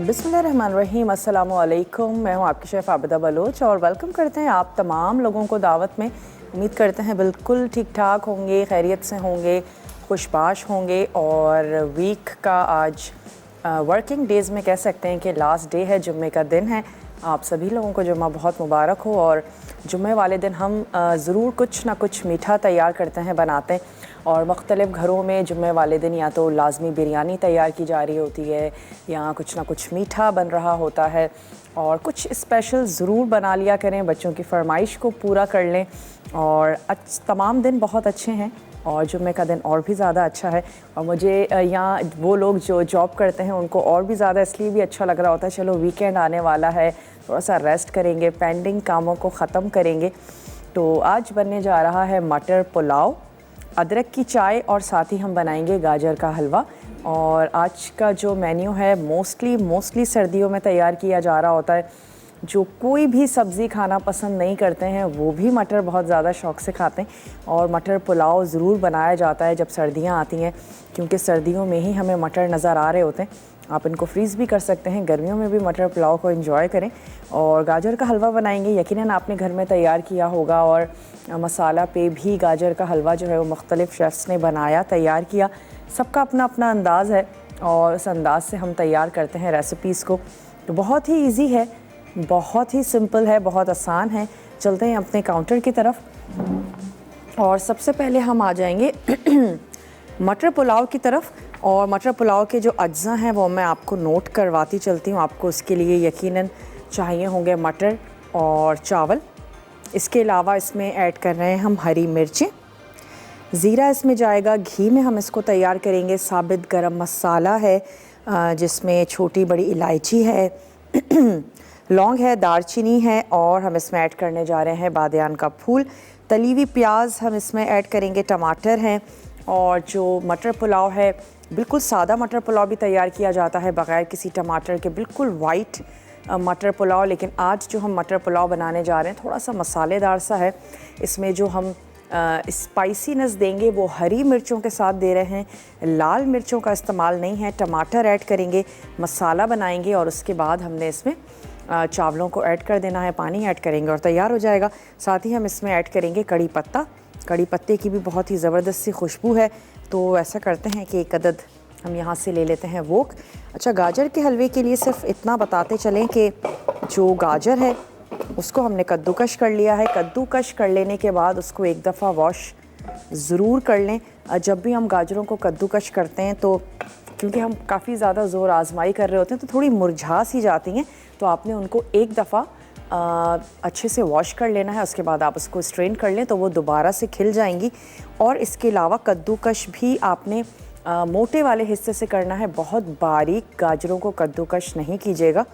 बिस्मिल्लाहिर्रहमानिर्रहीम, अस्सलामु अलैकुम। मैं हूँ आपकी शेफ़ आबिदा बलोच और वेलकम करते हैं आप तमाम लोगों को दावत में। उम्मीद करते हैं बिल्कुल ठीक ठाक होंगे, खैरियत से होंगे, खुशबाश होंगे। और वीक का आज वर्किंग डेज़ में कह सकते हैं कि लास्ट डे है, जुम्मे का दिन है। आप सभी लोगों को जुम्मा बहुत मुबारक हो। और जुम्मे वाले दिन हम ज़रूर कुछ ना कुछ मीठा तैयार करते हैं, बनाते हैं। और मुख्तलिफ़ घरों में जुम्मे वाले दिन या तो लाजमी बिरयानी तैयार की जा रही होती है या कुछ ना कुछ मीठा बन रहा होता है। और कुछ स्पेशल ज़रूर बना लिया करें, बच्चों की फरमाइश को पूरा कर लें। और तमाम दिन बहुत अच्छे हैं और जुम्मे का दिन और भी ज़्यादा अच्छा है। और मुझे यहाँ वो लोग जो जॉब करते हैं उनको और भी ज़्यादा इसलिए भी अच्छा लग रहा होता है, चलो वीकेंड आने वाला है, थोड़ा सा रेस्ट करेंगे, पेंडिंग कामों को ख़त्म करेंगे। तो आज बनने जा रहा है मटर पुलाव, अदरक की चाय और साथ ही हम बनाएंगे गाजर का हलवा। और आज का जो मेन्यू है मोस्टली सर्दियों में तैयार किया जा रहा होता है। जो कोई भी सब्ज़ी खाना पसंद नहीं करते हैं वो भी मटर बहुत ज़्यादा शौक़ से खाते हैं। और मटर पुलाव ज़रूर बनाया जाता है जब सर्दियां आती हैं, क्योंकि सर्दियों में ही हमें मटर नज़र आ रहे होते हैं। आप इनको फ्रीज़ भी कर सकते हैं, गर्मियों में भी मटर पुलाव को एंजॉय करें। और गाजर का हलवा बनाएंगे, यकीनन आपने घर में तैयार किया होगा। और मसाला पे भी गाजर का हलवा जो है वो मुख्तलिफ़ शेफ़्स ने बनाया, तैयार किया। सबका अपना अपना अंदाज़ है और उस अंदाज़ से हम तैयार करते हैं रेसिपीज़ को। तो बहुत ही ईजी है, बहुत ही सिंपल है, बहुत आसान है। चलते हैं अपने काउंटर की तरफ और सबसे पहले हम आ जाएंगे मटर पुलाव की तरफ। और मटर पुलाव के जो अज्जा हैं वो मैं आपको नोट करवाती चलती हूँ। आपको उसके लिए यकीनन चाहिए होंगे मटर और चावल। इसके अलावा इसमें ऐड कर रहे हैं हम हरी मिर्चें, ज़ीरा इसमें जाएगा, घी में हम इसको तैयार करेंगे। साबित गरम मसाला है जिसमें छोटी बड़ी इलायची है, लौंग है, दालचीनी है। और हम इसमें ऐड करने जा रहे हैं बादियान का फूल, तली हुई प्याज हम इसमें ऐड करेंगे, टमाटर हैं। और जो मटर पुलाव है, बिल्कुल सादा मटर पुलाव भी तैयार किया जाता है बग़ैर किसी टमाटर के, बिल्कुल वाइट मटर पुलाव। लेकिन आज जो हम मटर पुलाव बनाने जा रहे हैं थोड़ा सा मसालेदार सा है। इसमें जो हम स्पाइसीनेस देंगे वो हरी मिर्चों के साथ दे रहे हैं, लाल मिर्चों का इस्तेमाल नहीं है। टमाटर ऐड करेंगे, मसाला बनाएंगे और उसके बाद हमने इसमें चावलों को ऐड कर देना है, पानी ऐड करेंगे और तैयार हो जाएगा। साथ ही हम इसमें ऐड करेंगे कड़ी पत्ता। कड़ी पत्ते की भी बहुत ही ज़बरदस्त सी खुशबू है। तो ऐसा करते हैं कि एक अदद हम यहाँ से ले लेते हैं वोक। अच्छा, गाजर के हलवे के लिए सिर्फ इतना बताते चलें कि जो गाजर है उसको हमने कद्दूकश कर लिया है। कद्दूकश कर लेने के बाद उसको एक दफ़ा वॉश ज़रूर कर लें। जब भी हम गाजरों को कद्दूकश करते हैं तो क्योंकि हम काफ़ी ज़्यादा ज़ोर आजमाई कर रहे होते हैं तो थोड़ी मुरझा सी जाती हैं, तो आपने उनको एक दफ़ा अच्छे से वॉश कर लेना है। उसके बाद आप उसको स्ट्रेन कर लें तो वो दोबारा से खिल जाएंगी। और इसके अलावा कद्दूकश भी आपने मोटे वाले हिस्से से करना है, बहुत बारीक गाजरों को कद्दूकश नहीं कीजिएगा।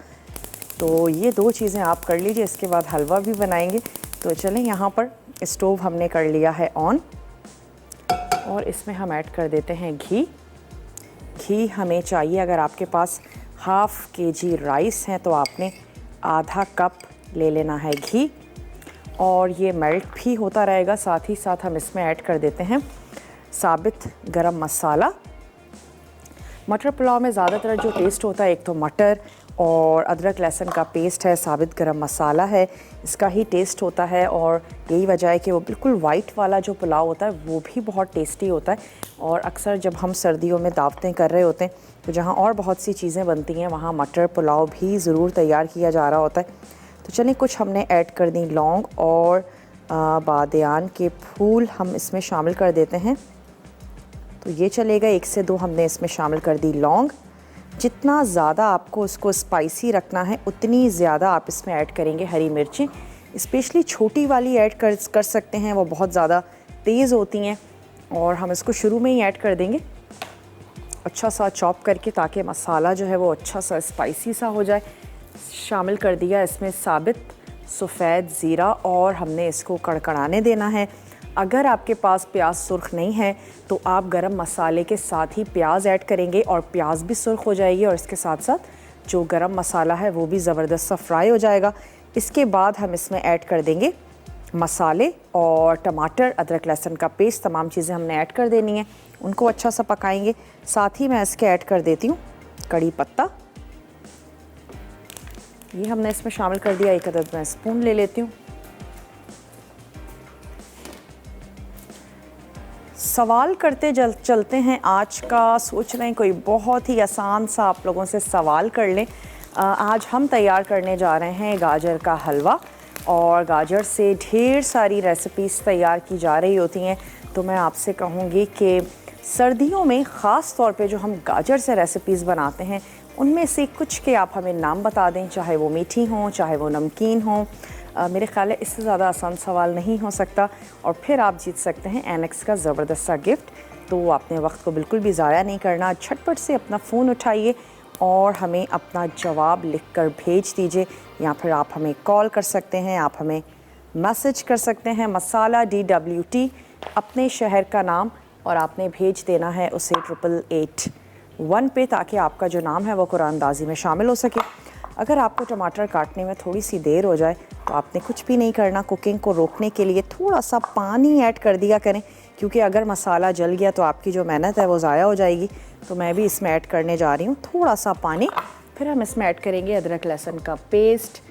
तो ये दो चीज़ें आप कर लीजिए, इसके बाद हलवा भी बनाएंगे। तो चलें, यहाँ पर स्टोव हमने कर लिया है ऑन और इसमें हम ऐड कर देते हैं घी। घी हमें चाहिए, अगर आपके पास हाफ़ केजी राइस हैं तो आपने आधा कप ले लेना है घी। और ये मेल्ट भी होता रहेगा। साथ ही साथ हम इसमें ऐड कर देते हैं साबित गरम मसाला। मटर पुलाव में ज़्यादातर जो टेस्ट होता है, एक तो मटर और अदरक लहसुन का पेस्ट है, साबित गरम मसाला है, इसका ही टेस्ट होता है। और यही वजह है कि वो बिल्कुल वाइट वाला जो पुलाव होता है वो भी बहुत टेस्टी होता है। और अक्सर जब हम सर्दियों में दावतें कर रहे होते हैं तो जहाँ और बहुत सी चीज़ें बनती हैं वहाँ मटर पुलाव भी ज़रूर तैयार किया जा रहा होता है। तो चलिए, कुछ हमने ऐड कर दी लौंग और बादियान के फूल हम इसमें शामिल कर देते हैं। तो ये चलेगा, 1 से 2 हमने इसमें शामिल कर दी लौंग। जितना ज़्यादा आपको उसको स्पाइसी रखना है उतनी ज़्यादा आप इसमें ऐड करेंगे हरी मिर्चें। स्पेशली छोटी वाली ऐड कर सकते हैं, वो बहुत ज़्यादा तेज़ होती हैं। और हम इसको शुरू में ही ऐड कर देंगे अच्छा सा चॉप करके, ताकि मसाला जो है वो अच्छा सा स्पाइसी सा हो जाए। शामिल कर दिया इसमें साबित सफ़ेद ज़ीरा और हमने इसको कड़कड़ाने देना है। अगर आपके पास प्याज सुर्ख नहीं है तो आप गरम मसाले के साथ ही प्याज ऐड करेंगे और प्याज भी सुर्ख हो जाएगी और इसके साथ साथ जो गरम मसाला है वो भी ज़बरदस्त सा फ्राई हो जाएगा। इसके बाद हम इसमें ऐड कर देंगे मसाले और टमाटर, अदरक लहसुन का पेस्ट, तमाम चीज़ें हमने ऐड कर देनी है, उनको अच्छा सा पकाएंगे। साथ ही मैं इसके ऐड कर देती हूँ कड़ी पत्ता ये हमने इसमें शामिल कर दिया। एक अदद मैं स्पून ले लेती हूँ। सवाल करते चलते हैं। आज का सोच रहे हैं कोई बहुत ही आसान सा आप लोगों से सवाल कर लें। आज हम तैयार करने जा रहे हैं गाजर का हलवा, और गाजर से ढेर सारी रेसिपीज़ तैयार की जा रही होती हैं। तो मैं आपसे कहूँगी कि सर्दियों में ख़ास तौर पे जो हम गाजर से रेसिपीज़ बनाते हैं उनमें से कुछ के आप हमें नाम बता दें, चाहे वो मीठी हों चाहे वो नमकीन हों। मेरे ख़्याल है इससे ज़्यादा आसान सवाल नहीं हो सकता, और फिर आप जीत सकते हैं एनेक्स का ज़बरदस्त सा गिफ्ट। तो आपने वक्त को बिल्कुल भी ज़ाया नहीं करना। झटपट से अपना फ़ोन उठाइए और हमें अपना जवाब लिखकर भेज दीजिए, या फिर आप हमें कॉल कर सकते हैं, आप हमें मैसेज कर सकते हैं। मसाला DWT अपने शहर का नाम, और आपने भेज देना है उसे 8881 पे, ताकि आपका जो नाम है वो कुरानदाजी में शामिल हो सके। अगर आपको टमाटर काटने में थोड़ी सी देर हो जाए तो आपने कुछ भी नहीं करना। कुकिंग को रोकने के लिए थोड़ा सा पानी ऐड कर दिया करें, क्योंकि अगर मसाला जल गया तो आपकी जो मेहनत है वो ज़ाया हो जाएगी। तो मैं भी इसमें ऐड करने जा रही हूँ थोड़ा सा पानी। फिर हम इसमें ऐड करेंगे अदरक लहसुन का पेस्ट,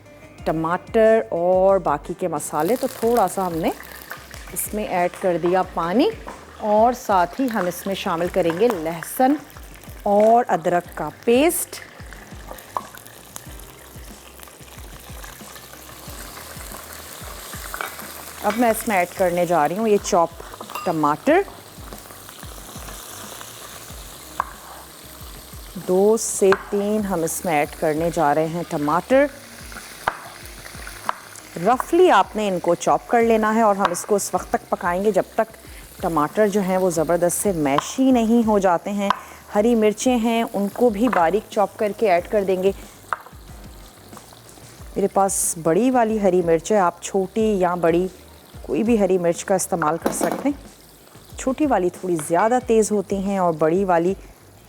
टमाटर और बाकी के मसाले। तो थोड़ा सा हमने इसमें ऐड कर दिया पानी, और साथ ही हम इसमें शामिल करेंगे लहसुन और अदरक का पेस्ट। अब मैं इसमें ऐड करने जा रही हूँ ये चॉप टमाटर। 2 से 3 हम इसमें ऐड करने जा रहे हैं टमाटर। रफली आपने इनको चॉप कर लेना है, और हम इसको उस वक्त तक पकाएंगे जब तक टमाटर जो हैं वो ज़बरदस्त से मैशी नहीं हो जाते हैं। हरी मिर्चें हैं उनको भी बारीक चॉप करके ऐड कर देंगे। मेरे पास बड़ी वाली हरी मिर्च है, आप छोटी या बड़ी कोई भी हरी मिर्च का इस्तेमाल कर सकते हैं। छोटी वाली थोड़ी ज़्यादा तेज़ होती हैं और बड़ी वाली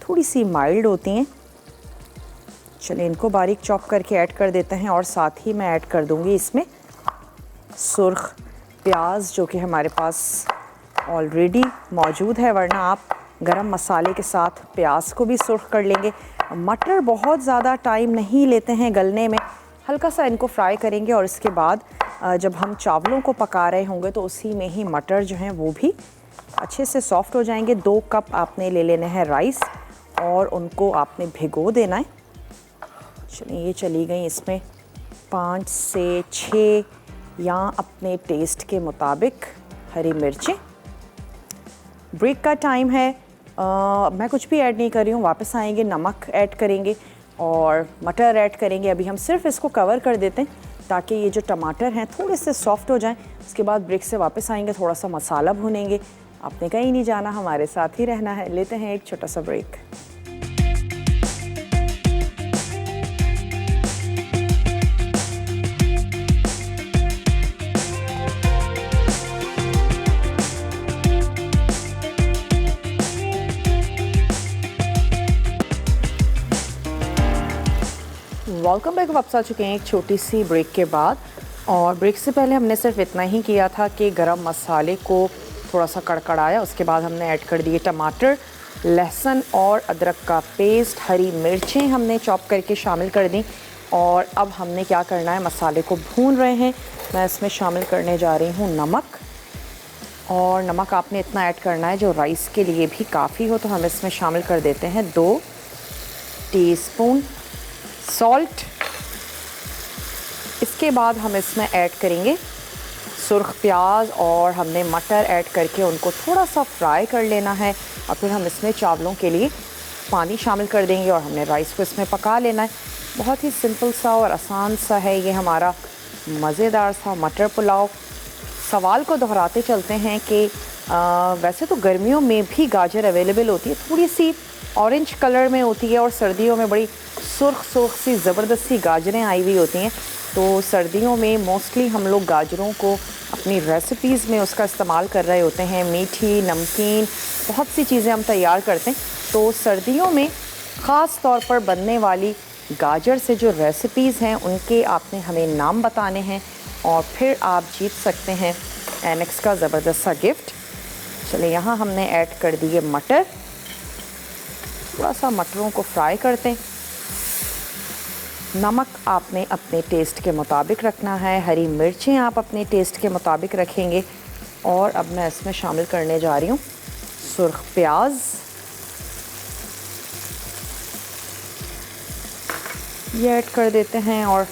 थोड़ी सी माइल्ड होती हैं। चलिए इनको बारीक चॉप करके ऐड कर देते हैं, और साथ ही मैं ऐड कर दूंगी इसमें सुर्ख प्याज, जो कि हमारे पास ऑलरेडी मौजूद है, वरना आप गरम मसाले के साथ प्याज को भी सुर्ख कर लेंगे। मटर बहुत ज़्यादा टाइम नहीं लेते हैं गलने में, हल्का सा इनको फ्राई करेंगे, और इसके बाद जब हम चावलों को पका रहे होंगे तो उसी में ही मटर जो हैं वो भी अच्छे से सॉफ्ट हो जाएंगे। 2 कप आपने ले लेने हैं राइस, और उनको आपने भिगो देना है। चलिए ये चली गई इसमें 5 से 6 या अपने टेस्ट के मुताबिक हरी मिर्चें। ब्रेक का टाइम है। मैं कुछ भी ऐड नहीं कर रही हूँ। वापस आएंगे, नमक ऐड करेंगे और मटर ऐड करेंगे। अभी हम सिर्फ इसको कवर कर देते हैं ताकि ये जो टमाटर हैं थोड़े से सॉफ्ट हो जाएं। उसके बाद ब्रेक से वापस आएंगे, थोड़ा सा मसाला भूनेंगे। आपने कहीं नहीं जाना, हमारे साथ ही रहना है। लेते हैं एक छोटा सा ब्रेक। Welcome back. वापस आ चुके हैं एक छोटी सी ब्रेक के बाद, और ब्रेक से पहले हमने सिर्फ इतना ही किया था कि गरम मसाले को थोड़ा सा कड़कड़ाया। उसके बाद हमने ऐड कर दिए टमाटर, लहसुन और अदरक का पेस्ट, हरी मिर्चें हमने चॉप करके शामिल कर दी। और अब हमने क्या करना है, मसाले को भून रहे हैं। मैं इसमें शामिल करने जा रही हूँ नमक, और नमक आपने इतना ऐड करना है जो राइस के लिए भी काफ़ी हो। तो हम इसमें शामिल कर देते हैं 2 टीस्पून सॉल्ट। इसके बाद हम इसमें ऐड करेंगे सुर्ख प्याज, और हमने मटर ऐड करके उनको थोड़ा सा फ्राई कर लेना है। और फिर हम इसमें चावलों के लिए पानी शामिल कर देंगे, और हमने राइस को इसमें पका लेना है। बहुत ही सिंपल सा और आसान सा है ये हमारा मज़ेदार सा मटर पुलाव। सवाल को दोहराते चलते हैं कि वैसे तो गर्मियों में भी गाजर अवेलेबल होती है, थोड़ी सी ऑरेंज कलर में होती है, और सर्दियों में बड़ी सुर्ख सी ज़बरदस्त सी गाजरें आई हुई होती हैं। तो सर्दियों में मोस्टली हम लोग गाजरों को अपनी रेसिपीज़ में उसका इस्तेमाल कर रहे होते हैं। मीठी, नमकीन, बहुत सी चीज़ें हम तैयार करते हैं। तो सर्दियों में ख़ास तौर पर बनने वाली गाजर से जो रेसिपीज़ हैं उनके आपने हमें नाम बताने हैं, और फिर आप जीत सकते हैं एनेक्स का ज़बरदस्त सा गिफ्ट। चलिए यहाँ हमने ऐड कर दिए मटर। थोड़ा सा मटरों को फ्राई करते हैं। नमक आपने अपने टेस्ट के मुताबिक रखना है, हरी मिर्चें आप अपने टेस्ट के मुताबिक रखेंगे। और अब मैं इसमें शामिल करने जा रही हूँ सुर्ख प्याज। ये ऐड कर देते हैं। और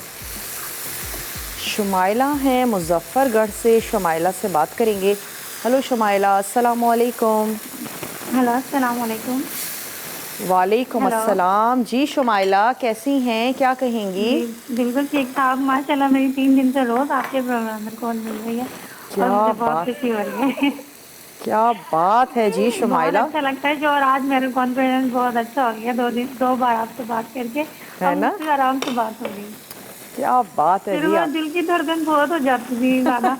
शुमाइला हैं मुजफ्फरगढ़ से, शुमाइला से बात करेंगे। हेलो शुमाइला, अस्सलाम वालेकुम। हेलो, अस्सलाम वालेकुम। वालेकुम हेलो। अस्सलाम। जी शुमाइला, कैसी हैं, क्या कहेंगी? जी बिल्कुल ठीक ठाक माशाल्लाह। मेरी 3 दिन से रोज आपके प्रोग्राम में कॉल मिल रही है और क्या मुझे बहुत बात, खुशी हो रही है। क्या बात है जी बहुत शुमाइला, अच्छा लगता है जो, और आज मेरा कॉन्फिडेंस बहुत अच्छा हो गया। 2 बार आपसे बात करके है अब ना? मुझसे आराम से बात हो रही है। क्या बात है शुरू जी। में दिल की धड़कन बहुत हो जाती थी ज़्यादा।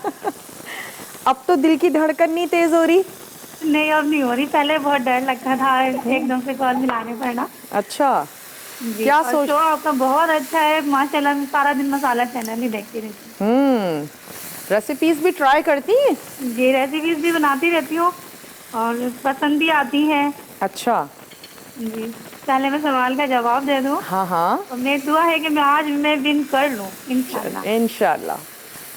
अब तो दिल की धड़कन नहीं तेज हो रही? नहीं, अब नहीं हो रही। पहले बहुत डर लगता था एकदम से कॉल मिलाने पर ना। अच्छा, जी, क्या और सोच। शो आपका बहुत अच्छा है माशाल्लाह। मैं सारा दिन मसाला चैनल ही देखती रहती हूँ। रेसिपीज भी ट्राई करती हैं? जी, रेसिपीज भी बनाती रहती हूँ और पसंद भी आती हैं। अच्छा। जी, पहले मैं सवाल का जवाब दे दूँ। हाँ हाँ, और मेरी दुआ है कि मैं आज मैं विन कर लूँ चल इंशाल्लाह। इंशाल्लाह।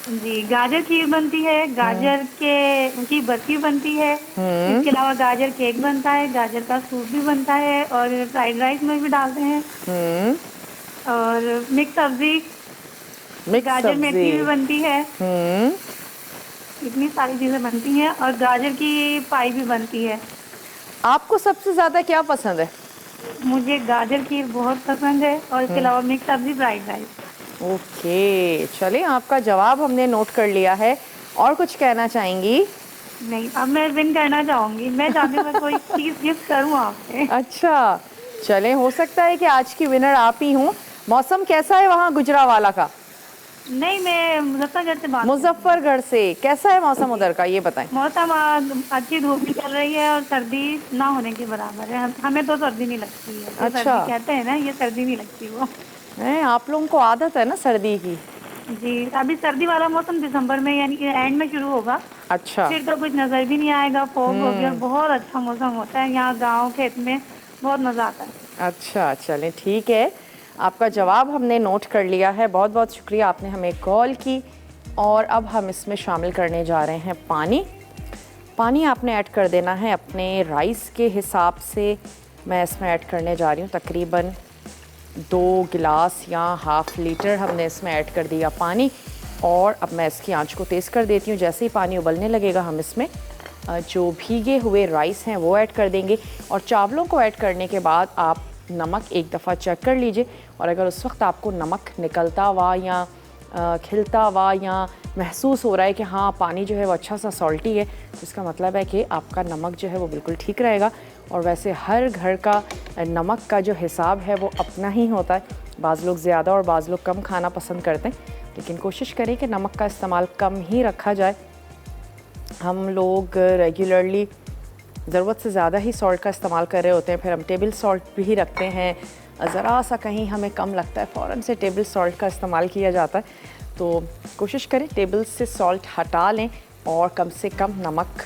जी, गाजर खीर बनती है, गाजर के की बर्फी बनती है। इसके अलावा गाजर केक बनता है, गाजर का सूप भी बनता है और फ्राइड राइस में भी डालते हैं। और मिक्स सब्जी, मिक्स गाजर सब्जी। मेथी भी बनती है। इतनी सारी चीज़ें बनती हैं और गाजर की पाई भी बनती है। आपको सबसे ज्यादा क्या पसंद है? मुझे गाजर खीर बहुत पसंद है और इसके अलावा मिक्स सब्जी, फ्राइड राइस। ओके, चलिए आपका जवाब हमने नोट कर लिया है। और कुछ कहना चाहेंगी? नहीं, अब मैं विन करना चाहूंगी। मैं चाहती हूँ मैं कोई चीज़ गिफ्ट करूँ आपसे। अच्छा, चलें, हो सकता है कि आज की विनर आप ही हूँ। मौसम कैसा है वहाँ गुजरावाला का? नहीं, मैं मुजफ्फरगढ़ से बात कर रही हूँ। मुजफ्फरगढ़ से कैसा है मौसम जी, उधर का, ये बताएं। मौसम अच्छी धूप भी चल रही है और सर्दी ना होने के बराबर है। हमें तो सर्दी नहीं लगती है। जो अच्छा सर्दी कहते हैं ना, ये सर्दी नहीं लगती वो। है, आप लोगों को आदत है ना सर्दी की। जी, अभी सर्दी वाला मौसम दिसंबर में यानी कि एंड में शुरू होगा। अच्छा। फिर तो कुछ नजर भी नहीं आएगा। फॉग हो गया, बहुत अच्छा मौसम होता है यहाँ गाँव खेत में। बहुत मजा आता है। अच्छा, चलें ठीक है, आपका जवाब हमने नोट कर लिया है। बहुत बहुत शुक्रिया, आपने हमें कॉल की। और अब हम इसमें शामिल करने जा रहे हैं पानी। पानी आपने ऐड कर देना है अपने राइस के हिसाब से। मैं इसमें ऐड करने जा रही हूँ तकरीबन 2 गिलास या हाफ़ लीटर हमने इसमें ऐड कर दिया पानी। और अब मैं इसकी आंच को तेज़ कर देती हूँ। जैसे ही पानी उबलने लगेगा हम इसमें जो भीगे हुए राइस हैं वो ऐड कर देंगे। और चावलों को ऐड करने के बाद आप नमक एक दफ़ा चेक कर लीजिए। और अगर उस वक्त आपको नमक निकलता हुआ या खिलता हुआ या महसूस हो रहा है कि हाँ पानी जो है वो अच्छा सा सॉल्टी है, तो इसका मतलब है कि आपका नमक जो है वो बिल्कुल ठीक रहेगा। और वैसे हर घर का नमक का जो हिसाब है वो अपना ही होता है। बाज़ लोग ज़्यादा और बाज़ लोग कम खाना पसंद करते हैं, लेकिन कोशिश करें कि नमक का इस्तेमाल कम ही रखा जाए। हम लोग रेगुलरली ज़रूरत से ज़्यादा ही सॉल्ट का इस्तेमाल कर रहे होते हैं, फिर हम टेबल सॉल्ट भी रखते हैं। ज़रा सा कहीं हमें कम लगता है, फ़ौरन से टेबल सॉल्ट का इस्तेमाल किया जाता है। तो कोशिश करें टेबल से सॉल्ट हटा लें और कम से कम नमक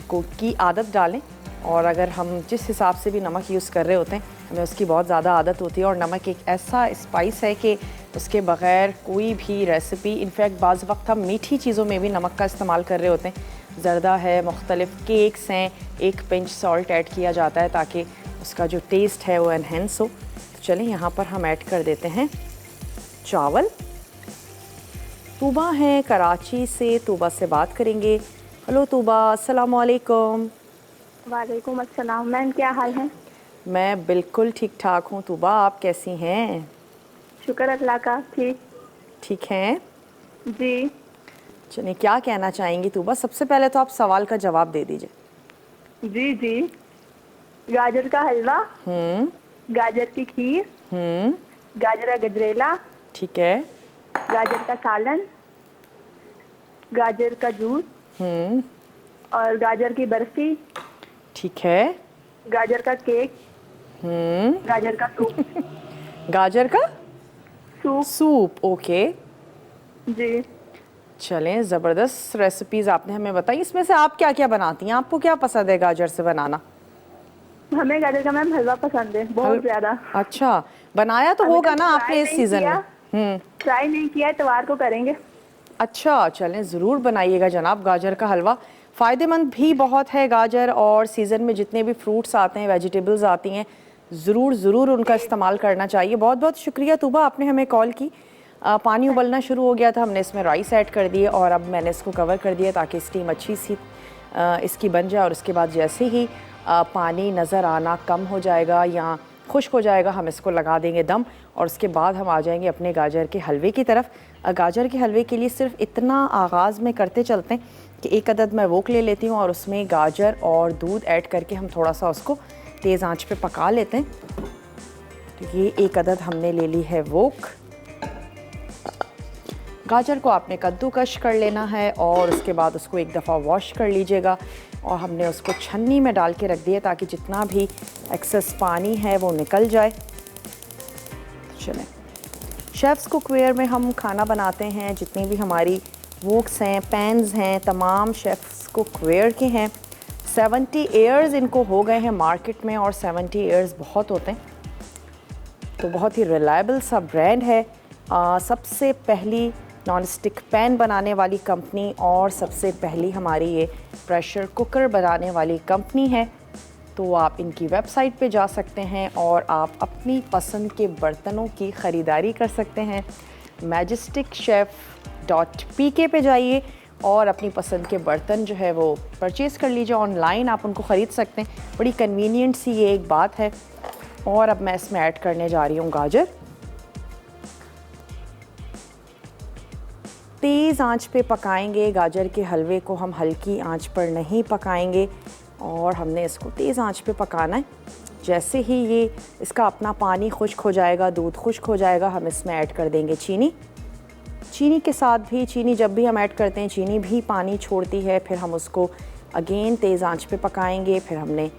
को की आदत डालें। और अगर हम जिस हिसाब से भी नमक यूज़ कर रहे होते हैं, हमें उसकी बहुत ज़्यादा आदत होती है। और नमक एक ऐसा स्पाइस है कि उसके बग़ैर कोई भी रेसिपी, इनफैक्ट बाज़ वक्त हम मीठी चीज़ों में भी नमक का इस्तेमाल कर रहे होते हैं। ज़र्दा है, मुख्तलिफ़ केक्स हैं, 1 पिंच सॉल्ट ऐड किया जाता है ताकि उसका जो टेस्ट है वो एनहेंस हो। तो चलें यहाँ पर हम ऐड कर देते हैं चावल। तूबा हैं कराची से, तूबा से बात करेंगे। हेलो तूबा, अस्सलाम वालेकुम। वालेकुम अस्सलाम। मैम क्या हाल है? मैं बिल्कुल ठीक ठाक हूँ तूबा, आप कैसी हैं? शुक्र अल्लाह का, ठीक। ठीक हैं। जी चलिए, क्या कहना चाहेंगी तूबा? सबसे पहले तो आप सवाल का जवाब दे दीजिए। जी जी, गाजर का हलवा, गाजर की खीर, गाजर का गजरेला, ठीक है। गाजर का सालन, गाजर का जूस और गाजर की बर्फी, ठीक है। गाजर का केक, गाजर का सूप। गाजर का सूप। Soup, okay. जी, चलें, ज़बरदस्त रेसिपीज़ आपने हमें बताई। इसमें से आप क्या क्या बनाती हैं? आपको क्या पसंद है गाजर से बनाना? हमें गाजर का मैम हलवा पसंद है बहुत ज़्यादा। अच्छा, बनाया तो अभी होगा तक ना ट्राई आपने इस नहीं सीज़न किया। में? ट्राई नहीं किया, इतवार को करेंगे। अच्छा, चलें ज़रूर बनाइएगा जनाब गाजर का हलवा। फ़ायदेमंद भी बहुत है गाजर, और सीज़न में जितने भी फ्रूट्स आते हैं, वेजिटेबल्स आती हैं, ज़रूर उनका इस्तेमाल करना चाहिए। बहुत बहुत शुक्रिया तूबा, आपने हमें कॉल की। पानी उबलना शुरू हो गया था, हमने इसमें राइस ऐड कर दिए और अब मैंने इसको कवर कर दिया ताकि स्टीम अच्छी सी इसकी बन जाए। और उसके बाद जैसे ही पानी नज़र आना कम हो जाएगा या खुश्क हो जाएगा, हम इसको लगा देंगे दम, और उसके बाद हम आ जाएंगे अपने गाजर के हलवे की तरफ। गाजर के हलवे के लिए सिर्फ इतना आगाज़ में करते चलते हैं कि एक अदद मैं वोक ले लेती हूँ और उसमें गाजर और दूध ऐड करके हम थोड़ा सा उसको तेज़ आंच पे पका लेते हैं। तो ये एक अदद हमने ले ली है वोक। गाजर को आपने कद्दूकश कर लेना है और उसके बाद उसको एक दफ़ा वॉश कर लीजिएगा, और हमने उसको छन्नी में डाल के रख दिया ताकि जितना भी एक्सेस पानी है वो निकल जाए। चलें, शेफ़्स कुकवेयर में हम खाना बनाते हैं, जितनी भी हमारी वोक्स हैं, पैन्स हैं, तमाम शेफ़्स कुकवेयर के हैं। 70 ईयर्स इनको हो गए हैं मार्केट में, और 70 ईयर्स बहुत होते हैं, तो बहुत ही रिलायबल सा ब्रांड है। सबसे पहली नॉन स्टिक पैन बनाने वाली कंपनी और सबसे पहली हमारी ये प्रेशर कुकर बनाने वाली कंपनी है। तो आप इनकी वेबसाइट पे जा सकते हैं और आप अपनी पसंद के बर्तनों की ख़रीदारी कर सकते हैं। MagisticChef.pk पे जाइए और अपनी पसंद के बर्तन जो है वो परचेज़ कर लीजिए। ऑनलाइन आप उनको ख़रीद सकते हैं, बड़ी कन्वीनियंट सी ये एक बात है। और अब मैं इसमें ऐड करने जा रही हूँ गाजर। तेज़ आंच पे पकाएंगे गाजर के हलवे को, हम हल्की आंच पर नहीं पकाएंगे, और हमने इसको तेज़ आंच पे पकाना है। जैसे ही ये इसका अपना पानी खुश्क हो जाएगा, दूध खुश्क हो जाएगा, हम इसमें ऐड कर देंगे चीनी। चीनी के साथ भी, चीनी जब भी हम ऐड करते हैं चीनी भी पानी छोड़ती है, फिर हम उसको अगेन तेज़ आंच पे पकाएंगे। फिर हमने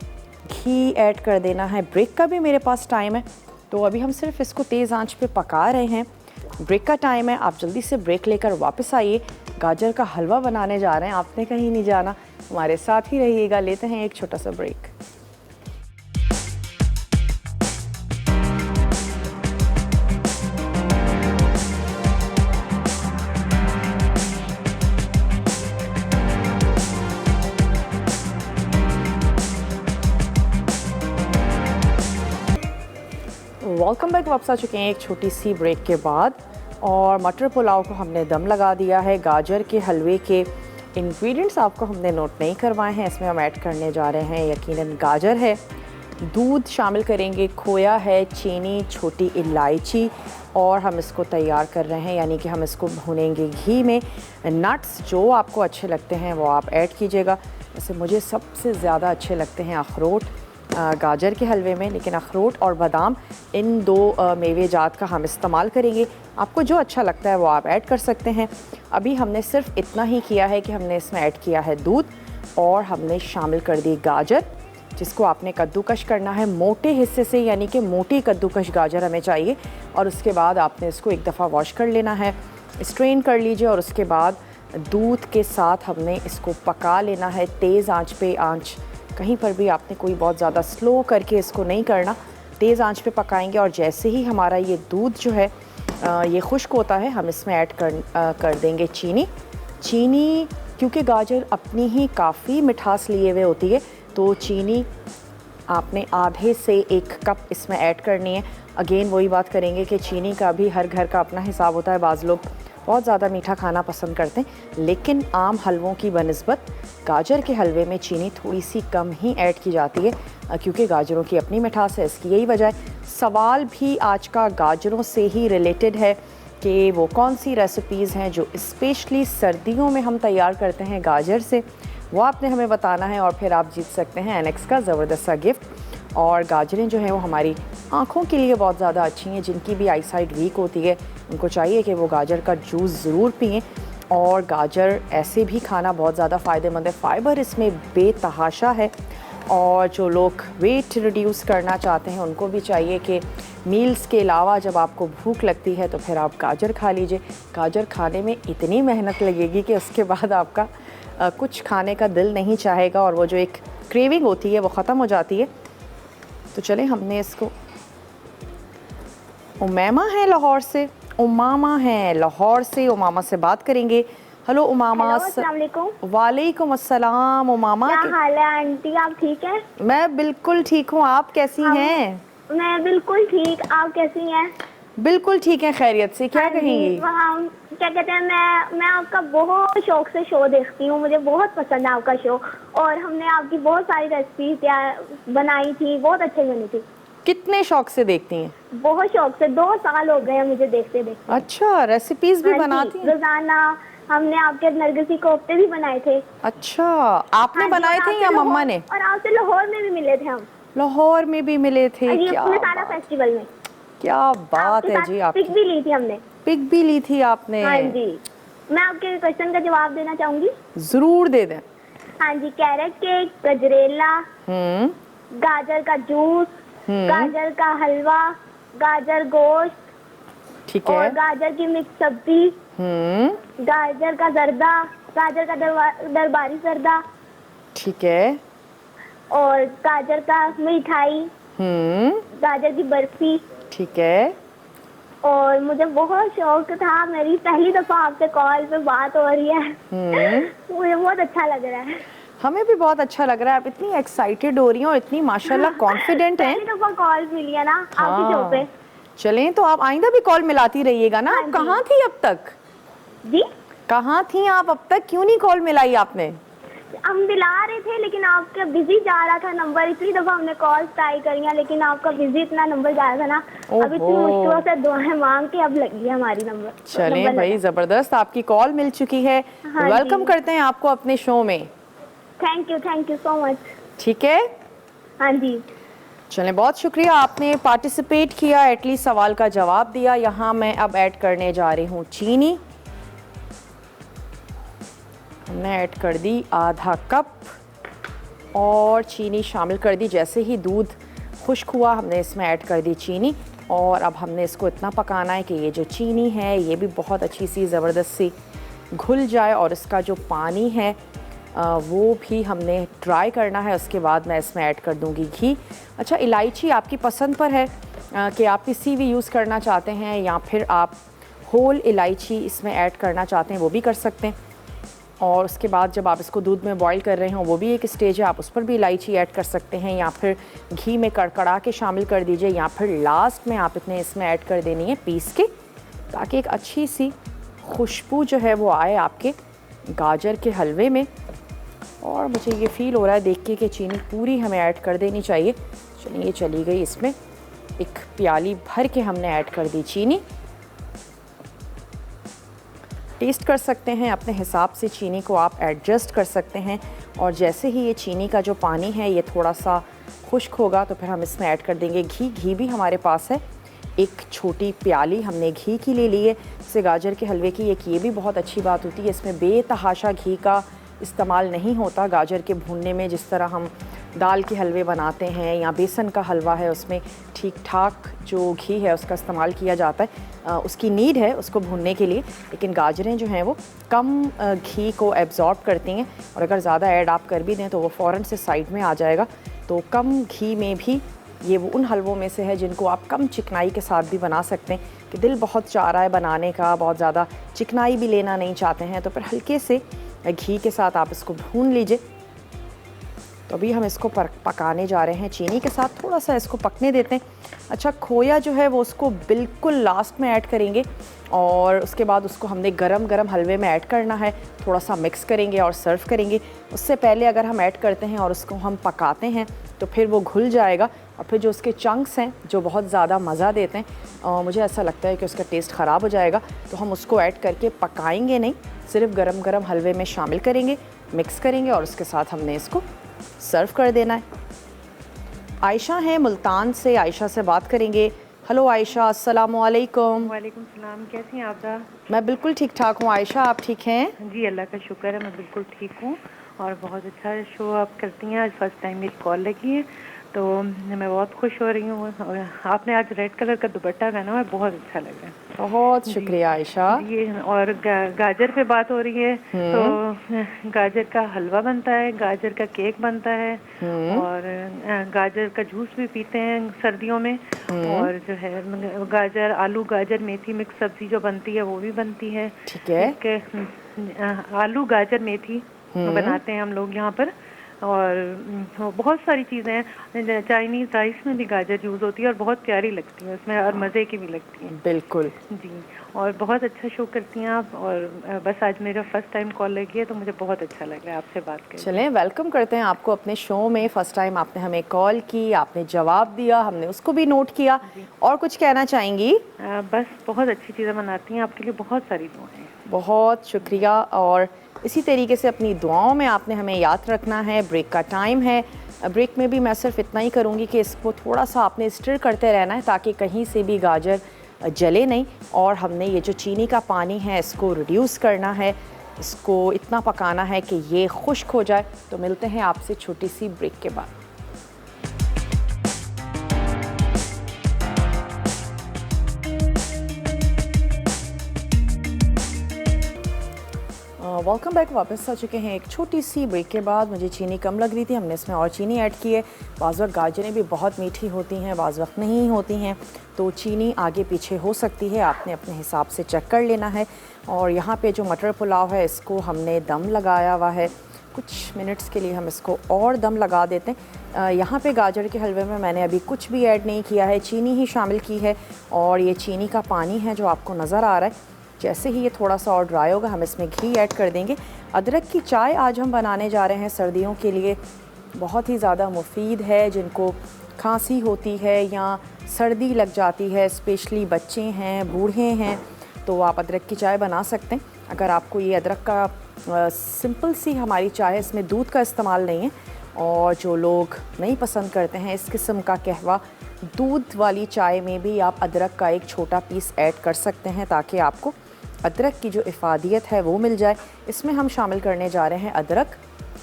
घी ऐड कर देना है। ब्रेक का भी मेरे पास टाइम है, तो अभी हम सिर्फ इसको तेज़ आंच पे पका रहे हैं। ब्रेक का टाइम है, आप जल्दी से ब्रेक लेकर वापस आइए। गाजर का हलवा बनाने जा रहे हैं, आपने कहीं नहीं जाना, हमारे साथ ही रहिएगा। लेते हैं एक छोटा सा ब्रेक। वेलकम बैक, वापस आ चुके हैं एक छोटी सी ब्रेक के बाद, और मटर पुलाव को हमने दम लगा दिया है। गाजर के हलवे के इंग्रेडिएंट्स आपको हमने नोट नहीं करवाए हैं। इसमें हम ऐड करने जा रहे हैं यकीनन गाजर है, दूध शामिल करेंगे, खोया है, चीनी, छोटी इलायची, और हम इसको तैयार कर रहे हैं, यानी कि हम इसको भूनेंगे घी में। नट्स जो आपको अच्छे लगते हैं वो आप ऐड कीजिएगा। वैसे मुझे सबसे ज़्यादा अच्छे लगते हैं अखरोट गाजर के हलवे में, लेकिन अखरोट और बादाम इन दो मेवे जात का हम इस्तेमाल करेंगे। आपको जो अच्छा लगता है वो आप ऐड कर सकते हैं। अभी हमने सिर्फ इतना ही किया है कि हमने इसमें ऐड किया है दूध, और हमने शामिल कर दी गाजर, जिसको आपने कद्दूकश करना है मोटे हिस्से से, यानी कि मोटी कद्दूकश गाजर हमें चाहिए। और उसके बाद आपने इसको एक दफ़ा वॉश कर लेना है, स्ट्रेन कर लीजिए, और उसके बाद दूध के साथ हमने इसको पका लेना है तेज़ आंच पे। आंच कहीं पर भी आपने कोई बहुत ज़्यादा स्लो करके इसको नहीं करना, तेज़ आंच पे पकाएंगे। और जैसे ही हमारा ये दूध जो है ये खुश्क होता है, हम इसमें ऐड कर देंगे चीनी। क्योंकि गाजर अपनी ही काफ़ी मिठास लिए हुए होती है, तो चीनी आपने आधे से 1 कप इसमें ऐड करनी है। अगेन वही बात करेंगे कि चीनी का भी हर घर का अपना हिसाब होता है। बाज़ लोग बहुत ज़्यादा मीठा खाना पसंद करते हैं, लेकिन आम हलवों की बनिस्बत गाजर के हलवे में चीनी थोड़ी सी कम ही ऐड की जाती है, क्योंकि गाजरों की अपनी मिठास है। इसकी यही वजह है। सवाल भी आज का गाजरों से ही रिलेटेड है कि वो कौन सी रेसिपीज़ हैं जो स्पेशली सर्दियों में हम तैयार करते हैं गाजर से, वो आपने हमें बताना है, और फिर आप जीत सकते हैं एनेक्स का ज़बरदस्त सा गिफ्ट। और गाजरें जो हैं वो हमारी आँखों के लिए बहुत ज़्यादा अच्छी हैं। जिनकी भी आई साइट वीक होती है, उनको चाहिए कि वो गाजर का जूस ज़रूर पिएँ। और गाजर ऐसे भी खाना बहुत ज़्यादा फ़ायदेमंद है, फ़ाइबर इसमें बेतहाशा है। और जो लोग वेट रिड्यूस करना चाहते हैं, उनको भी चाहिए कि मील्स के अलावा जब आपको भूख लगती है तो फिर आप गाजर खा लीजिए। गाजर खाने में इतनी मेहनत लगेगी कि उसके बाद आपका कुछ खाने का दिल नहीं चाहेगा, और वो जो एक क्रेविंग होती है वो ख़त्म हो जाती है। तो चलें, हमने इसको उमैमा है लाहौर से, उमामा है लाहौर से। उमामा से बात करेंगे। Hello Umama. अस्सलाम वालेकुम। वालेकुम अस्सलाम। उमामा क्या हाल है आंटी, आप ठीक हैं? मैं बिल्कुल ठीक हूँ, आप कैसी हैं? मैं बिल्कुल ठीक, आप कैसी हैं? बिल्कुल ठीक है, खैरियत से। क्या हाँ जी, कहेंगी? वहाँ क्या कहते हैं, मैं आपका बहुत शौक से शो देखती हूँ, मुझे बहुत पसंद है आपका शो। और हमने आपकी बहुत सारी रेसिपी बनाई थी, बहुत अच्छी बनी थी। कितने शौक से देखती हैं? बहुत शौक से, 2 साल हो गए हैं मुझे देखते देखते। अच्छा, रेसिपीज भी हाँ जी, बनाती हैं? रोजाना हमने आपके नरगिसी कोफ्ते भी बनाए थे। अच्छा, आपने हाँ जी, बनाए और थे आपसे या मम्मा लाहौर- ने? और आपसे लाहौर में भी मिले थे हम, लाहौर में भी मिले थे? ये क्या अपने सारा बात, फेस्टिवल में। क्या बात आपके है साथ जी। पिक आपकी भी ली थी हमने। पिक भी ली थी आपने? हाँ जी, मैं आपके क्वेश्चन का जवाब देना चाहूंगी। जरूर दे दें। हाँ जी, कैरेट केक, गजरेला, हम्म गाजर का जूस, गाजर का हलवा, गाजर गोश्त, ठीक और है। गाजर की मिक्स सब्जी, हम्म गाजर का जर्दा, गाजर का दरबारी जर्दा, ठीक है। और गाजर का मिठाई, हम्म गाजर की बर्फी। ठीक है। और मुझे बहुत शौक था, मेरी पहली दफा आपसे कॉल पे बात हो रही है। मुझे बहुत अच्छा लग रहा है। हमें भी बहुत अच्छा लग रहा है। आप इतनी एक्साइटेड हो रही हैं और इतनी माशाल्लाह कॉन्फिडेंट हैं। पहली दफा कॉल मिली है ना आपकी शो पे। चलें, तो आप आइंदा भी कॉल मिलाती रहिएगा ना। हाँ आप जी। कहाँ थी अब तक? जी, कहाँ थी आप अब तक? क्यों नहीं कॉल मिलाई आपने? हम मिला रहे थे लेकिन आपका बिजी जा रहा था नंबर। इतनी दफा हमने कॉल ट्राई करी है लेकिन आपका बिजी इतना नंबर जा रहा था ना। अब इतनी ओहो। मुश्किलों से दुआएं मांग के अब लगी है हमारी नंबर। चलें नंबर भाई, लगा। जबरदस्त, आपकी कॉल मिल चुकी है। हाँ वेलकम जी। करते हैं आपको अपने शो में। Thank you so much. ठीक है, हाँ जी, चलें, बहुत शुक्रिया, आपने पार्टिसिपेट किया, एटलीस्ट सवाल का जवाब दिया। यहाँ मैं अब ऐड करने जा रही हूँ चीनी। हमने ऐड कर दी आधा कप और चीनी शामिल कर दी। जैसे ही दूध खुश्क हुआ हमने इसमें ऐड कर दी चीनी। और अब हमने इसको इतना पकाना है कि ये जो चीनी है ये भी बहुत अच्छी सी ज़बरदस्त सी घुल जाए और इसका जो पानी है वो भी हमने ड्राई करना है। उसके बाद मैं इसमें ऐड कर दूंगी घी। अच्छा, इलायची आपकी पसंद पर है कि आप किसी भी यूज़ करना चाहते हैं या फिर आप होल इलायची इसमें ऐड करना चाहते हैं वो भी कर सकते हैं। और उसके बाद जब आप इसको दूध में बॉईल कर रहे हो वो भी एक स्टेज है, आप उस पर भी इलायची ऐड कर सकते हैं या फिर घी में कड़कड़ा के शामिल कर दीजिए या फिर लास्ट में आप इतने इसमें ऐड कर देनी है पीस के, ताकि एक अच्छी सी खुशबू जो है वो आए आपके गाजर के हलवे में। और मुझे ये फ़ील हो रहा है देख के कि चीनी पूरी हमें ऐड कर देनी चाहिए। चलिए, ये चली गई इसमें, एक प्याली भर के हमने ऐड कर दी चीनी। टेस्ट कर सकते हैं अपने हिसाब से, चीनी को आप एडजस्ट कर सकते हैं। और जैसे ही ये चीनी का जो पानी है ये थोड़ा सा खुश्क होगा तो फिर हम इसमें ऐड कर देंगे घी। घी भी हमारे पास है, एक छोटी प्याली हमने घी की ले ली है। इससे गाजर के हलवे की एक ये भी बहुत अच्छी बात होती है, इसमें बेतहाशा घी का इस्तेमाल नहीं होता। गाजर के भूनने में जिस तरह हम दाल के हलवे बनाते हैं या बेसन का हलवा है उसमें ठीक ठाक जो घी है उसका इस्तेमाल किया जाता है, उसकी नीड है उसको भूनने के लिए। लेकिन गाजरें जो हैं वो कम घी को एब्जॉर्ब करती हैं और अगर ज़्यादा ऐड आप कर भी दें तो वो फ़ौरन से साइड में आ जाएगा। तो कम घी में भी ये वो उन हलवों में से है जिनको आप कम चिकनाई के साथ भी बना सकते हैं कि दिल बहुत चाह रहा है बनाने का, बहुत ज़्यादा चिकनाई भी लेना नहीं चाहते हैं, तो फिर हल्के से घी के साथ आप इसको भून लीजिए। तो अभी हम इसको पकाने जा रहे हैं चीनी के साथ, थोड़ा सा इसको पकने देते हैं। अच्छा, खोया जो है वो उसको बिल्कुल लास्ट में ऐड करेंगे और उसके बाद उसको हमने गरम गरम हलवे में ऐड करना है। थोड़ा सा मिक्स करेंगे और सर्व करेंगे। उससे पहले अगर हम ऐड करते हैं और उसको हम पकाते हैं तो फिर वो घुल जाएगा और फिर जो उसके चंक्स हैं जो बहुत ज़्यादा मज़ा देते हैं, मुझे ऐसा लगता है कि उसका टेस्ट ख़राब हो जाएगा। तो हम उसको ऐड करके पकाएंगे नहीं, सिर्फ गरम गरम हलवे में शामिल करेंगे, मिक्स करेंगे और उसके साथ हमने इसको सर्व कर देना है। आयशा है मुल्तान से, आयशा से बात करेंगे। हेलो आयशा, अस्सलाम वालेकुम। वालेकुम सलाम, कैसी हैं आप? मैं बिल्कुल ठीक ठाक हूँ आयशा, आप ठीक हैं? जी, अल्लाह का शुक्र है, मैं बिल्कुल ठीक हूँ और बहुत अच्छा शो आप करती हैं। आज फर्स्ट टाइम मेरी कॉल लगी है तो मैं बहुत खुश हो रही हूँ। और आपने आज रेड कलर का दुपट्टा पहना हुआ है, बहुत अच्छा लग रहा है। बहुत शुक्रिया आयशा। ये और गाजर पे बात हो रही है, तो गाजर का हलवा बनता है, गाजर का केक बनता है, और गाजर का जूस भी पीते हैं सर्दियों में। और जो है गाजर, आलू गाजर मेथी मिक्स सब्जी जो बनती है वो भी बनती है। ठीक है। आलू गाजर मेथी बनाते हैं हम लोग यहाँ पर। और बहुत सारी चीज़ें हैं। चाइनीज़ राइस में भी गाजर यूज़ होती है और बहुत प्यारी लगती है उसमें, और मज़े की भी लगती है। बिल्कुल जी, और बहुत अच्छा शो करती हैं आप। और बस आज मेरा फर्स्ट टाइम कॉल लगी है, तो मुझे बहुत अच्छा लग रहा है आपसे बात करके। चलें, वेलकम करते हैं आपको अपने शो में। फर्स्ट टाइम आपने हमें कॉल की, आपने जवाब दिया, हमने उसको भी नोट किया। और कुछ कहना चाहेंगी? बस बहुत अच्छी चीज़ें बनाती हैं, आपके लिए बहुत सारी दुआएं। बहुत शुक्रिया। और इसी तरीके से अपनी दुआओं में आपने हमें याद रखना है। ब्रेक का टाइम है। ब्रेक में भी मैं सिर्फ इतना ही करूँगी कि इसको थोड़ा सा आपने स्टिर करते रहना है ताकि कहीं से भी गाजर जले नहीं। और हमने ये जो चीनी का पानी है इसको रिड्यूस करना है, इसको इतना पकाना है कि ये खुश्क हो जाए। तो मिलते हैं आपसे छोटी सी ब्रेक के बाद। Welcome back. वापस आ चुके हैं एक छोटी सी ब्रेक के बाद। मुझे चीनी कम लग रही थी, हमने इसमें और चीनी ऐड की है। बाज़ वक्त गाजरें भी बहुत मीठी होती हैं, बाज़ वक्त नहीं होती हैं, तो चीनी आगे पीछे हो सकती है। आपने अपने हिसाब से चेक कर लेना है। और यहाँ पे जो मटर पुलाव है इसको हमने दम लगाया हुआ है। कुछ मिनट्स के लिए हम इसको और दम लगा देते हैं। यहाँ पे गाजर के हलवे में मैंने अभी कुछ भी ऐड नहीं किया है, चीनी ही शामिल की है। और ये चीनी का पानी है जो आपको नज़र आ रहा है। जैसे ही ये थोड़ा सा और ड्राई होगा हम इसमें घी ऐड कर देंगे। अदरक की चाय आज हम बनाने जा रहे हैं सर्दियों के लिए, बहुत ही ज़्यादा मुफीद है। जिनको खांसी होती है या सर्दी लग जाती है, स्पेशली बच्चे हैं, बूढ़े हैं, तो आप अदरक की चाय बना सकते हैं। अगर आपको ये अदरक का सिंपल सी हमारी चाय है, इसमें दूध का इस्तेमाल नहीं है, और जो लोग नहीं पसंद करते हैं इस किस्म का कहवा, दूध वाली चाय में भी आप अदरक का एक छोटा पीस ऐड कर सकते हैं ताकि आपको अदरक की जो इफ़ादियत है वो मिल जाए। इसमें हम शामिल करने जा रहे हैं अदरक।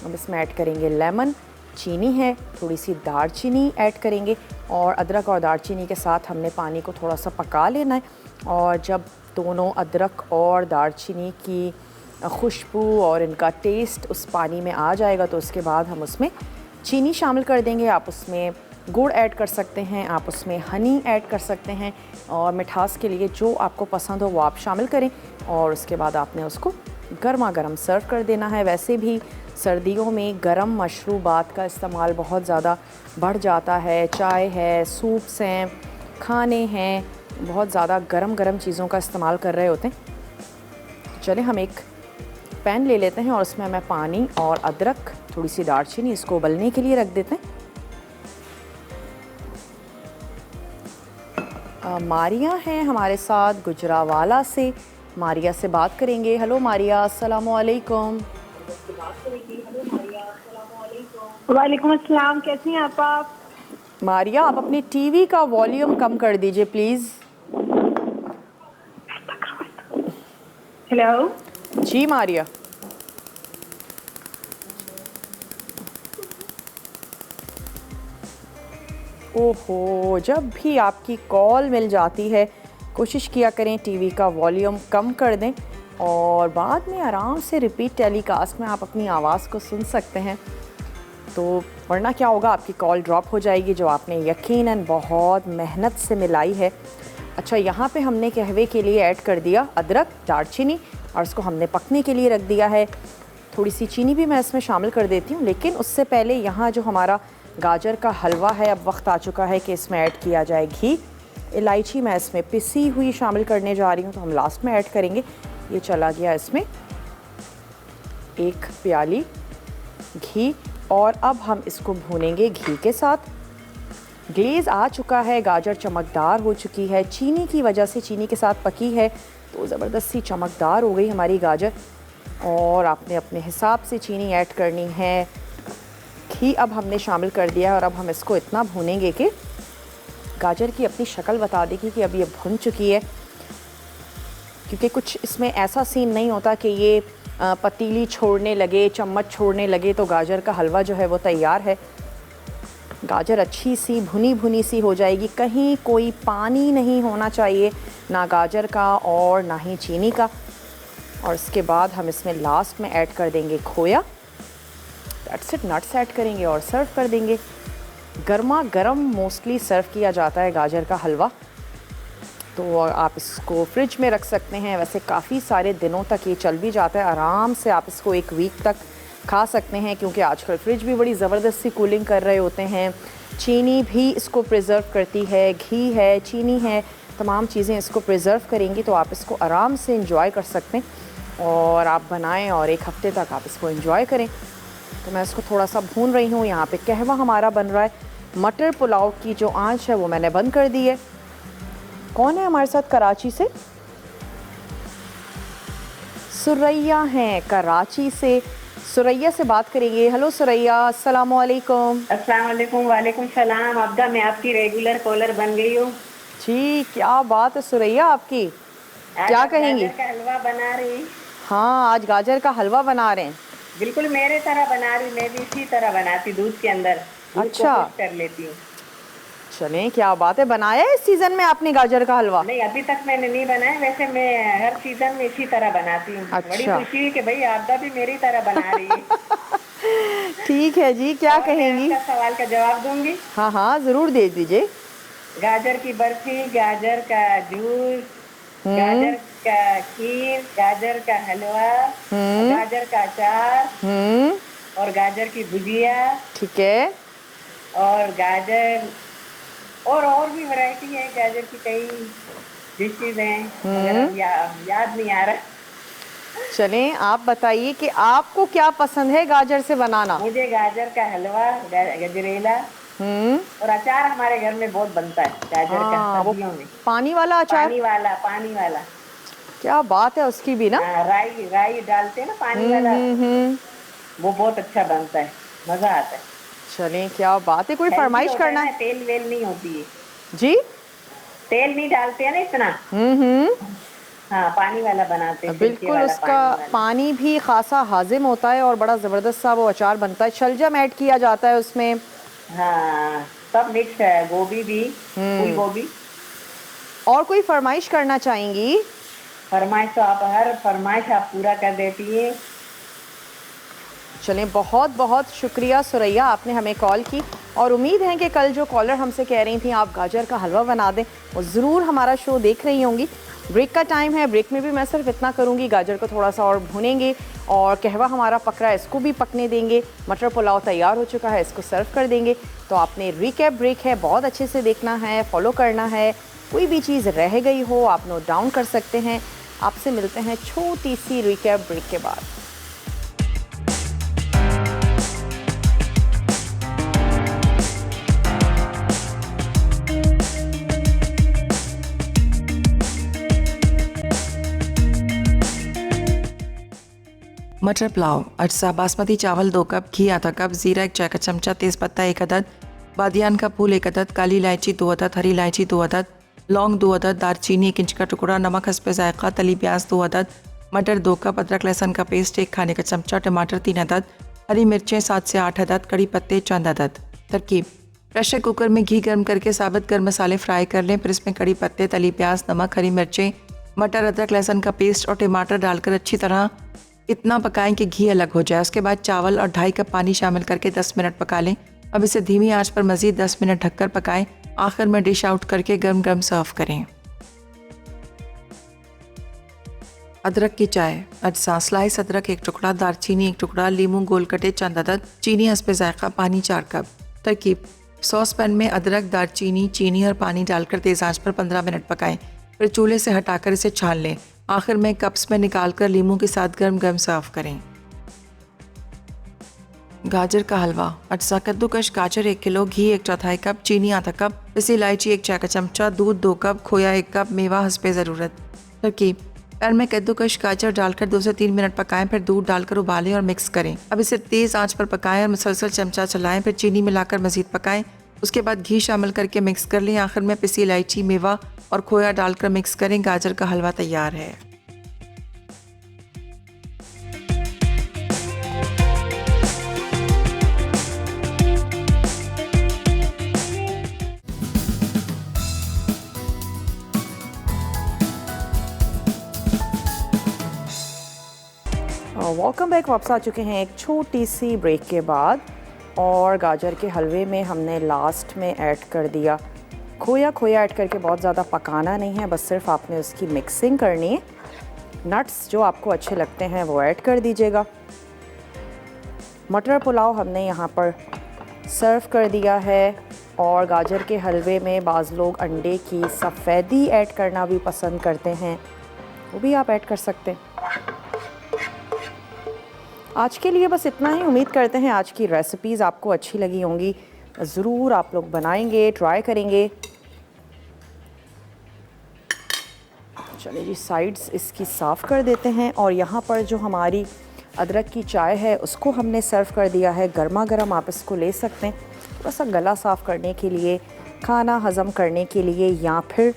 हम इसमें ऐड करेंगे लेमन, चीनी है, थोड़ी सी दारचीनी ऐड करेंगे। और अदरक और दारचीनी के साथ हमने पानी को थोड़ा सा पका लेना है। और जब दोनों अदरक और दारचीनी की खुशबू और इनका टेस्ट उस पानी में आ जाएगा तो उसके बाद हम उसमें चीनी शामिल कर देंगे। आप उसमें गुड़ ऐड कर सकते हैं, आप उसमें हनी ऐड कर सकते हैं, और मिठास के लिए जो आपको पसंद हो वो आप शामिल करें। और उसके बाद आपने उसको गर्मा गर्म सर्व कर देना है। वैसे भी सर्दियों में गर्म मशरूबात का इस्तेमाल बहुत ज़्यादा बढ़ जाता है। चाय है, सूप्स हैं, खाने हैं, बहुत ज़्यादा गर्म चीज़ों का इस्तेमाल कर रहे होते हैं। चलें, हम एक पैन ले लेते हैं और उसमें मैं पानी और अदरक, थोड़ी सी दालचीनी, इसको उबलने के लिए रख देते हैं। मारिया हैं हमारे साथ गुजरावाला से। मारिया से बात करेंगे। हेलो मारिया, अस्सलाम वालेकुम। वालेकुम अस्सलाम, कैसी हैं आप? मारिया, आप अपनी टीवी का वॉल्यूम कम कर दीजिए प्लीज़। हेलो जी मारिया। ओहो, जब भी आपकी कॉल मिल जाती है कोशिश किया करें टीवी का वॉल्यूम कम कर दें, और बाद में आराम से रिपीट टेलीकास्ट में आप अपनी आवाज़ को सुन सकते हैं। तो वरना क्या होगा, आपकी कॉल ड्रॉप हो जाएगी जो आपने यकीनन बहुत मेहनत से मिलाई है। अच्छा, यहाँ पे हमने कहवे के लिए ऐड कर दिया अदरक, दालचीनी, और इसको हमने पकने के लिए रख दिया है। थोड़ी सी चीनी भी मैं इसमें शामिल कर देती हूँ, लेकिन उससे पहले यहाँ जो हमारा गाजर का हलवा है, अब वक्त आ चुका है कि इसमें ऐड किया जाए घी। इलायची मैं इसमें पिसी हुई शामिल करने जा रही हूँ, तो हम लास्ट में ऐड करेंगे। ये चला गया इसमें 1 प्याली घी, और अब हम इसको भूनेंगे घी के साथ। ग्लेज़ आ चुका है, गाजर चमकदार हो चुकी है, चीनी की वजह से, चीनी के साथ पकी है तो ज़बरदस्त सी चमकदार हो गई हमारी गाजर। और आपने अपने हिसाब से चीनी ऐड करनी है। घी अब हमने शामिल कर दिया है, और अब हम इसको इतना भूनेंगे कि गाजर की अपनी शक्ल बता देगी कि अब ये भुन चुकी है। क्योंकि कुछ इसमें ऐसा सीन नहीं होता कि ये पतीली छोड़ने लगे, चम्मच छोड़ने लगे तो गाजर का हलवा जो है वो तैयार है। गाजर अच्छी सी भुनी भुनी सी हो जाएगी, कहीं कोई पानी नहीं होना चाहिए, ना गाजर का और ना ही चीनी का। और इसके बाद हम इसमें लास्ट में ऐड कर देंगे खोया। दैट्स इट, नट्स ऐड करेंगे और सर्व कर देंगे। गर्मा गर्म मोस्टली सर्व किया जाता है गाजर का हलवा, तो आप इसको फ्रिज में रख सकते हैं। वैसे काफ़ी सारे दिनों तक ये चल भी जाता है, आराम से आप इसको 1 वीक तक खा सकते हैं, क्योंकि आजकल फ्रिज भी बड़ी ज़बरदस्त सी कूलिंग कर रहे होते हैं। चीनी भी इसको प्रिजर्व करती है, घी है, चीनी है, तमाम चीज़ें इसको प्रिजर्व करेंगी, तो आप इसको आराम से इंजॉय कर सकते हैं और आप बनाएं और 1 हफ़्ते तक आप इसको इंजॉय करें। तो मैं इसको थोड़ा सा भून रही हूँ। यहाँ पे कहवा हमारा बन रहा है। मटर पुलाव की जो आंच है वो मैंने बंद कर दी है। कौन है हमारे साथ कराची से? सुरैया हैं कराची से। सुरैया से बात करेंगे। हेलो सुरैया, अस्सलाम वालेकुम। अस्सलाम वालेकुम। वालेकुम सलाम। अब्दा, मैं आपकी रेगुलर कॉलर बन गई हूँ जी, क्या बात है सुरैया आपकी, क्या कहेंगी? गाजर का हलवा बना रही। हाँ, आज गाजर का हलवा बना रहे हैं। बिल्कुल मेरे तरह बना रही, मैं भी इसी तरह बनाती, दूध के अंदर दूध को अच्छा। खुश कर लेती हूँ। चलें, क्या बात है। बनाया है इस सीज़न में आपने गाजर का हलवा? नहीं, अभी तक मैंने नहीं बनाया, वैसे मैं हर सीजन में इसी तरह बनाती हूँ। अच्छा। बड़ी खुशी है कि भाई अब्दा भी मेरी तरह बना रही है। ठीक है जी, क्या और मैं कहेंगी? आपका सवाल का जवाब दूंगी। हाँ हाँ, ज़रूर दे दीजिए। गाजर की बर्फी, गाजर का जूस, गाजर का खीर, गाजर का हलवा, गाजर का अचार और गाजर की भुजिया ठीक है। और गाजर और भी वैरायटी है गाजर की, कई डिशेज हैं मगर अब याद नहीं आ रहा। चलें, आप बताइए कि आपको क्या पसंद है गाजर से बनाना? मुझे गाजर का हलवा, गजरेला और अचार हमारे घर में बहुत बनता है गाजर का, वो सर्दियों में। पानी वाला अचार, पानी वाला। क्या बात है उसकी भी ना। हाँ, राई डालते हैं ना, पानी वाला, वो बहुत अच्छा बनता है, मजा आता है। चलें, क्या बात है। कोई फरमाइश करना है? तेल वेल नहीं होती है जी, तेल नहीं डालते हैं ना इतना। हाँ, पानी वाला बनाते हैं, बिल्कुल। वाला उसका पानी भी खासा हाजिम होता है और बड़ा ज़बरदस्त सा वो अचार बनता है। शलजम ऐड किया जाता है उसमें। हाँ, सब मिक्स है, गोभी भी, फूल गोभी। और कोई फरमाइश करना चाहेंगी? फरमाइश तो आप हर फरमाइश आप पूरा कर देती है। चलें, बहुत बहुत शुक्रिया सुरैया, आपने हमें कॉल की और उम्मीद है कि कल जो कॉलर हमसे कह रही थी आप गाजर का हलवा बना दें, वो ज़रूर हमारा शो देख रही होंगी। ब्रेक का टाइम है, ब्रेक में भी मैं सिर्फ इतना करूँगी, गाजर को थोड़ा सा और भूनेंगे और कहवा हमारा पक रहा है, इसको भी पकने देंगे। मटर पुलाव तैयार हो चुका है, इसको सर्व कर देंगे। तो आपने रिकैप ब्रेक है, बहुत अच्छे से देखना है, फॉलो करना है। कोई भी चीज़ रह गई हो आप नोट डाउन कर सकते हैं। आपसे मिलते हैं छोटी सी रिकैप ब्रेक के बाद। मटर पुलाव, अजसा बासमती चावल 2 कप, घी आधा कप, ज़ीरा 1 चाय का चमचा, तेज़पत्ता 1 अदद, बादियान का फूल 1 अदद, काली इलायची 2 अदद, हरी इलायची 2 अदद, लौंग 2 अदद, दालचीनी 1 इंच का टुकड़ा, नमक हस्बे जायका, तली प्याज 2 अदद, मटर 2 कप, अदरक लहसुन का पेस्ट 1 खाने का चमचा, टमाटर 3 अदद, हरी मिर्चें 7 से 8 अदद, कड़ी पत्ते चंद अदद। तरकीब: प्रेशर कुकर में घी गर्म करके साबित गर्म मसाले फ्राई कर लें, फिर इसमें कड़ी पत्ते, तली प्याज, नमक, हरी मिर्चें, मटर, अदरक लहसुन का पेस्ट और टमाटर डालकर अच्छी तरह इतना पकाएं कि घी अलग हो जाए। उसके बाद चावल और 2.5 कप पानी शामिल करके 10 मिनट पका लें। अब इसे धीमी आंच पर मज़ीद 10 मिनट ढककर पकाएं। आखिर में डिश आउट करके गर्म गर्म सर्व करें। अदरक की चाय, अजसा स्लाइस अदरक 1 टुकड़ा, दालचीनी 1 टुकड़ा, लीमू गोल कटे चंद अदद, चीनी हस्बे जायका, पानी 4 कप। तरकीब: सॉस पैन में अदरक, दालचीनी, चीनी और पानी डालकर तेज़ आंच पर 15 मिनट पकाएं, फिर चूल्हे से हटाकर इसे छान लें। आखिर में कप्स में निकालकर लीमू के साथ गर्म गर्म सर्व करें। गाजर का हलवा, अजसा कद्दूकश गाजर 1 किलो, घी 1/4 कप, चीनी आधा कप, पिसी इलायची 1 चाय का चमचा, दूध 2 कप, खोया 1 कप, मेवा हस्बे ज़रूरत। तरकीब: पैन में कद्दूकश गाजर डालकर 2 से 3 मिनट पकाएं, फिर दूध डालकर उबालें और मिक्स करें। अब इसे तेज़ आंच पर पकाएं और मुसलसल चमचा चलाएं, फिर चीनी मिलाकर मज़ीद पकाएं। उसके बाद घी शामिल करके मिक्स कर लें। आखिर में पिसी इलायची, मेवा और खोया डालकर मिक्स करें। गाजर का हलवा तैयार है। Welcome back. वापस आ चुके हैं एक छोटी सी ब्रेक के बाद और गाजर के हलवे में हमने लास्ट में ऐड कर दिया खोया। खोया ऐड करके बहुत ज़्यादा पकाना नहीं है, बस सिर्फ आपने उसकी मिक्सिंग करनी है। नट्स जो आपको अच्छे लगते हैं वो ऐड कर दीजिएगा। मटर पुलाव हमने यहाँ पर सर्व कर दिया है और गाजर के हलवे में बाज़ लोग अंडे की सफ़ेदी ऐड करना भी पसंद करते हैं, वो भी आप ऐड कर सकते हैं। आज के लिए बस इतना ही। उम्मीद करते हैं आज की रेसिपीज़ आपको अच्छी लगी होंगी। ज़रूर आप लोग बनाएंगे, ट्राई करेंगे। चलिए जी, साइड्स इसकी साफ़ कर देते हैं और यहाँ पर जो हमारी अदरक की चाय है उसको हमने सर्व कर दिया है। गर्मा गर्म आप इसको ले सकते हैं, थोड़ा सा गला साफ़ करने के लिए, खाना हज़म करने के लिए, या फिर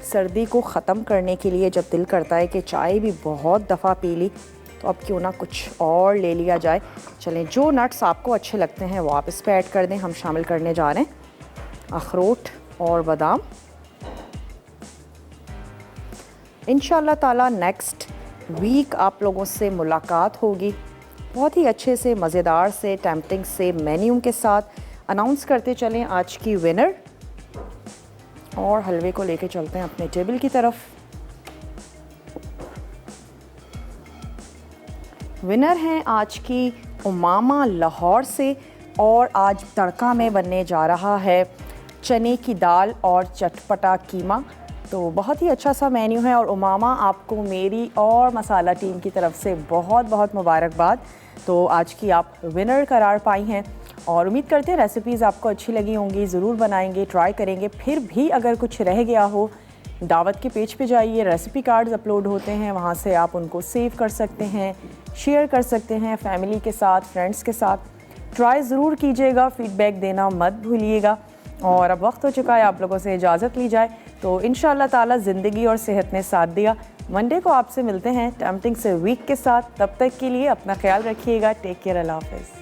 सर्दी को ख़त्म करने के लिए। जब दिल करता है कि चाय भी बहुत दफ़ा पी ली तो अब क्यों ना कुछ और ले लिया जाए। चलें, जो नट्स आपको अच्छे लगते हैं वो आप इस पर ऐड कर दें। हम शामिल करने जा रहे हैं अखरोट और बादाम। इंशाल्लाह ताला नेक्स्ट वीक आप लोगों से मुलाकात होगी बहुत ही अच्छे से, मज़ेदार से, टेम्पटिंग से मेन्यू के साथ। अनाउंस करते चलें आज की विनर और हलवे को लेके चलते हैं अपने टेबल की तरफ। विनर हैं आज की उमामा लाहौर से और आज तड़का में बनने जा रहा है चने की दाल और चटपटा कीमा। तो बहुत ही अच्छा सा मेन्यू है और उमामा आपको मेरी और मसाला टीम की तरफ से बहुत बहुत मुबारकबाद। तो आज की आप विनर करार पाई हैं और उम्मीद करते हैं रेसिपीज़ आपको अच्छी लगी होंगी। ज़रूर बनाएंगे, ट्राई करेंगे। फिर भी अगर कुछ रह गया हो, दावत के पेज पे जाइए, रेसिपी कार्ड्स अपलोड होते हैं, वहाँ से आप उनको सेव कर सकते हैं, शेयर कर सकते हैं फैमिली के साथ, फ्रेंड्स के साथ। ट्राई ज़रूर कीजिएगा, फीडबैक देना मत भूलिएगा। और अब वक्त हो चुका है आप लोगों से इजाज़त ली जाए। तो इंशाअल्लाह ताला ज़िंदगी और सेहत ने साथ दिया। मंडे को आपसे मिलते हैं टेम्पटिंग से वीक के साथ। तब तक के लिए अपना ख्याल रखिएगा। टेक केयर, अल्लाह हाफ़िज़।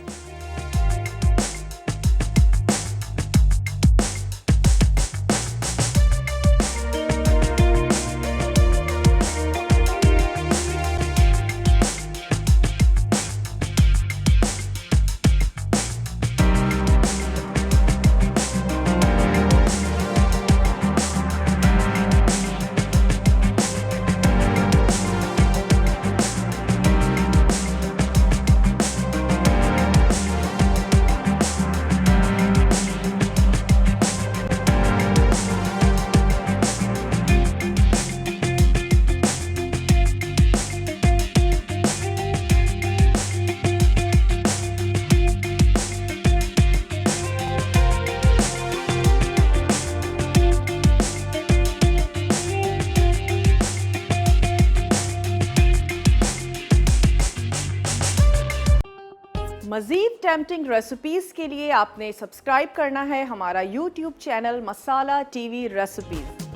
मज़ीद टेम्पटिंग रेसिपीज़ के लिए आपने सब्सक्राइब करना है हमारा YouTube चैनल मसाला टीवी रेसिपीज़।